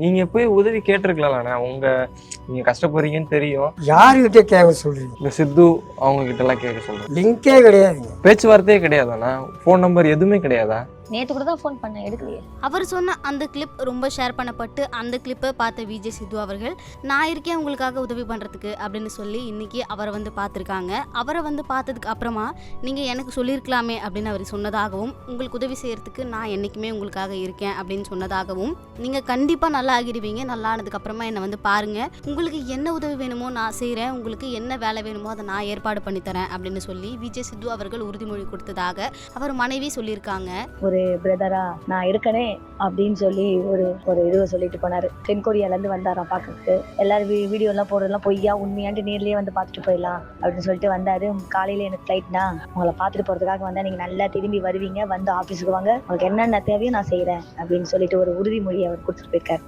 நீங்க போய் உதவி கேட்டிருக்கலாம்ண்ணே. நீங்க கஷ்டப்படுறீங்கன்னு தெரியும். யாருக்கிட்ட கேட்க சொல்றீங்க? இந்த சித்து அவங்க கிட்ட எல்லாம் கேட்க சொல்றேன். லிங்கே கிடையாதுங்க. பேச்சுவார்த்தையே கிடையாதாண்ணா? ஃபோன் நம்பர் எதுவுமே கிடையாதா? நேற்று கூட தான் ஃபோன் பண்ணேன், எடுக்கலையே. அவர் சொன்ன அந்த கிளிப் ரொம்ப ஷேர் பண்ணப்பட்டு அந்த கிளிப்பை பார்த்த விஜய் சித்து அவர்கள் நான் இருக்கேன் உங்களுக்காக உதவி பண்ணுறதுக்கு அப்படின்னு சொல்லி இன்றைக்கி அவரை வந்து பார்த்துருக்காங்க. அவரை வந்து பார்த்ததுக்கு அப்புறமா நீங்கள் எனக்கு சொல்லியிருக்கலாமே அப்படின்னு அவர் சொன்னதாகவும், உங்களுக்கு உதவி செய்கிறதுக்கு நான் என்றைக்குமே உங்களுக்காக இருக்கேன் அப்படின்னு சொன்னதாகவும், நீங்கள் கண்டிப்பாக நல்லா ஆகிடுவீங்க, நல்லா ஆனதுக்கப்புறமா என்னை வந்து பாருங்கள், உங்களுக்கு என்ன உதவி வேணுமோ நான் செய்கிறேன், உங்களுக்கு என்ன வேலை வேணுமோ அதை நான் ஏற்பாடு பண்ணித்தரேன் அப்படின்னு சொல்லி விஜய் சித்து அவர்கள் உறுதிமொழி கொடுத்ததாக அவர் மனைவி சொல்லியிருக்காங்க. ஒரு பிரதரா நான் இருக்கனே அப்படின்னு சொல்லி ஒரு இதுவை சொல்லிட்டு போனாரு. தென்கொரியால இருந்து வந்தாராம் பாக்கிறதுக்கு. எல்லாரும் வீடியோ எல்லாம் போடுறதெல்லாம் பொய்யா உண்மையாண்டு நேர்லயே வந்து பாத்துட்டு போயிடலாம் அப்படின்னு சொல்லிட்டு வந்தாரு. காலையில எனக்கு ஃபிளைட்னா உங்களை பாத்துட்டு போறதுக்காக வந்தா, நீங்க நல்லா திரும்பி வருவீங்க, வந்து ஆபீஸுக்கு வாங்க, உங்களுக்கு என்னென்ன தேவையோ நான் செய்யறேன் அப்படின்னு சொல்லிட்டு ஒரு உறுதிமொழி அவர் கொடுத்துட்டு போயிருக்காரு.